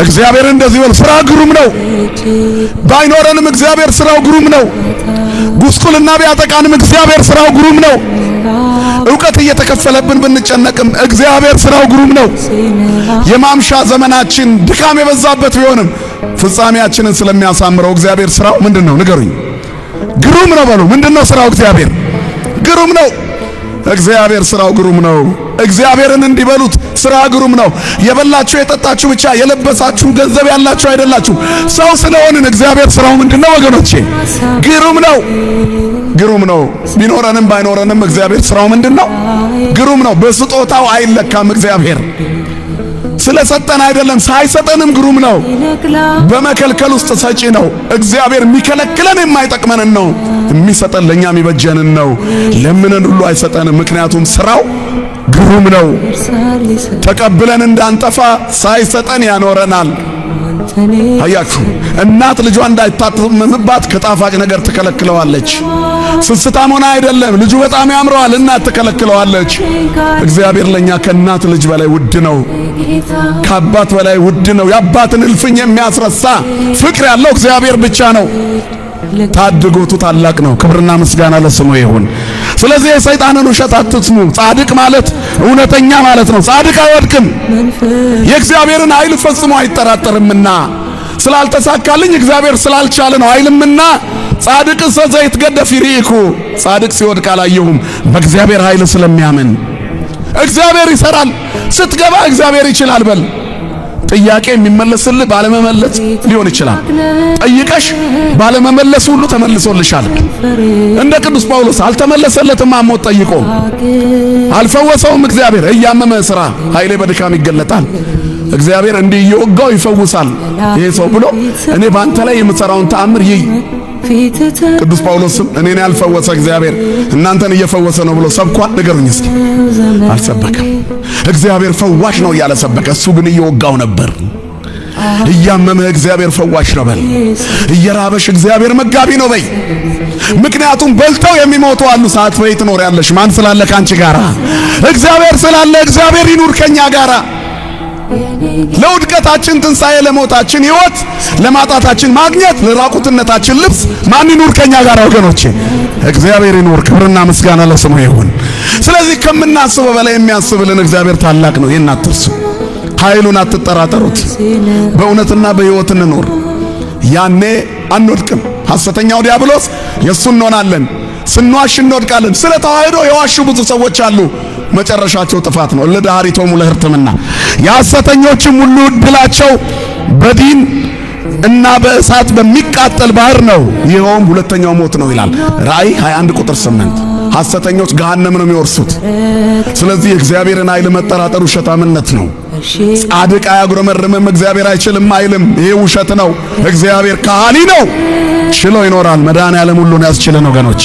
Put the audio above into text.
እግዚአብሔር እንደዚህ በል፣ ስራ ግሩም ነው። ባይኖረንም እግዚአብሔር ስራው ግሩም ነው። ጉስቁልና ቢያጠቃንም እግዚአብሔር ስራው ግሩም ነው። ዕውቀት እየተከፈለብን ብንጨነቅም እግዚአብሔር ስራው ግሩም ነው። የማምሻ ዘመናችን ድካም የበዛበት ቢሆንም ፍጻሜያችንን ስለሚያሳምረው እግዚአብሔር ስራው ምንድነው? ንገሩኝ። ግሩም ነው በሉ። ምንድነው ስራው? እግዚአብሔር ግሩም ነው። እግዚአብሔር ስራው ግሩም ነው። እግዚአብሔርን እንዲበሉት ስራ ግሩም ነው። የበላችሁ የጠጣችሁ ብቻ የለበሳችሁ ገንዘብ ያላችሁ አይደላችሁ። ሰው ስለሆንን እግዚአብሔር ስራው ምንድነው ወገኖቼ? ግሩም ነው። ግሩም ነው። ቢኖረንም ባይኖረንም እግዚአብሔር ስራው ምንድነው? ግሩም ነው። በስጦታው አይለካም። እግዚአብሔር ስለሰጠን አይደለም፣ ሳይሰጠንም ግሩም ነው። በመከልከል ውስጥ ሰጪ ነው። እግዚአብሔር የሚከለክለን የማይጠቅመንን ነው፣ የሚሰጠን ለኛ የሚበጀንን ነው። ለምንን ሁሉ አይሰጠንም፣ ምክንያቱም ስራው ግሩም ነው። ተቀብለን እንዳንጠፋ ሳይሰጠን ያኖረናል። አያችሁ፣ እናት ልጇ እንዳይታመምባት ከጣፋጭ ነገር ትከለክለዋለች። ስስታም ሆነ አይደለም፣ ልጁ በጣም ያምረዋል፣ እናት ትከለክለዋለች። እግዚአብሔር ለኛ ከእናት ልጅ በላይ ውድ ነው፣ ከአባት በላይ ውድ ነው። የአባትን እልፍኝ የሚያስረሳ ፍቅር ያለው እግዚአብሔር ብቻ ነው። ታድጎቱ ታላቅ ነው። ክብርና ምስጋና ለስሙ ይሁን። ስለዚህ የሰይጣንን ውሸት አትስሙ። ጻድቅ ማለት እውነተኛ ማለት ነው። ጻድቅ አይወድቅም፣ የእግዚአብሔርን ኃይል ፈጽሞ አይጠራጠርምና። ስላልተሳካልኝ እግዚአብሔር ስላልቻለ ነው አይልምና። ጻድቅ ሰዘይት ገደፍ ይሪኩ፣ ጻድቅ ሲወድቅ አላየሁም፣ በእግዚአብሔር ኃይል ስለሚያምን። እግዚአብሔር ይሰራል። ስትገባ እግዚአብሔር ይችላል በል። ጥያቄ የሚመለስልህ ባለመመለስ ሊሆን ይችላል። ጠይቀሽ ባለመመለስ ሁሉ ተመልሶልሻል። እንደ ቅዱስ ጳውሎስ አልተመለሰለትም። አሞት ጠይቆ አልፈወሰውም። እግዚአብሔር እያመመ ስራ ኃይሌ በድካም ይገለጣል። እግዚአብሔር እንዲህ እየወጋው ይፈውሳል ይሄ ሰው ብሎ እኔ ባንተ ላይ የምሰራውን ተአምር ይይ። ቅዱስ ጳውሎስም እኔን ያልፈወሰ እግዚአብሔር እናንተን እየፈወሰ ነው ብሎ ሰብኳል። ንገሩኝ እስኪ። አልሰበከም። እግዚአብሔር ፈዋሽ ነው እያለ ሰበከ። እሱ ግን እየወጋው ነበር። እያመመህ እግዚአብሔር ፈዋሽ ነው በል። እየራበሽ እግዚአብሔር መጋቢ ነው በይ። ምክንያቱም በልተው የሚሞቱ አሉ። ሰዓት በይ ትኖሪያለሽ። ማን ስላለ ካንቺ ጋራ? እግዚአብሔር ስላለ እግዚአብሔር ይኑር ከኛ ጋራ። ለውድቀታችን ትንሣኤ፣ ለሞታችን ሕይወት፣ ለማጣታችን ማግኘት፣ ለራቁትነታችን ልብስ ማን ይኑር ከኛ ጋር ወገኖቼ? እግዚአብሔር ይኑር። ክብርና ምስጋና ለስሙ ይሁን። ስለዚህ ከምናስበው በላይ የሚያስብልን እግዚአብሔር ታላቅ ነው። ይህን አትርሱ። ኃይሉን አትጠራጠሩት። በእውነትና በሕይወት እንኖር፣ ያኔ አንወድቅም። ሐሰተኛው ዲያብሎስ የሱ እንሆናለን። ስንዋሽ እንወድቃለን። ስለ ተዋህዶ የዋሹ ብዙ ሰዎች አሉ። መጨረሻቸው ጥፋት ነው። ለዳሪቶሙ ለህርትምና የሐሰተኞችም ሁሉ ዕድላቸው በዲን እና በእሳት በሚቃጠል ባህር ነው፣ ይኸውም ሁለተኛው ሞት ነው ይላል ራእይ 21 ቁጥር 8። ሐሰተኞች ገሃነም ነው የሚወርሱት። ስለዚህ እግዚአብሔርን ኃይል መጠራጠር ውሸታምነት ነው። ጻድቅ አያጉረመርምም፣ እግዚአብሔር አይችልም አይልም። ይሄ ውሸት ነው። እግዚአብሔር ከሃሊ ነው፣ ችሎ ይኖራል። መድኃኔዓለም ሁሉን ያስችለን ወገኖቼ።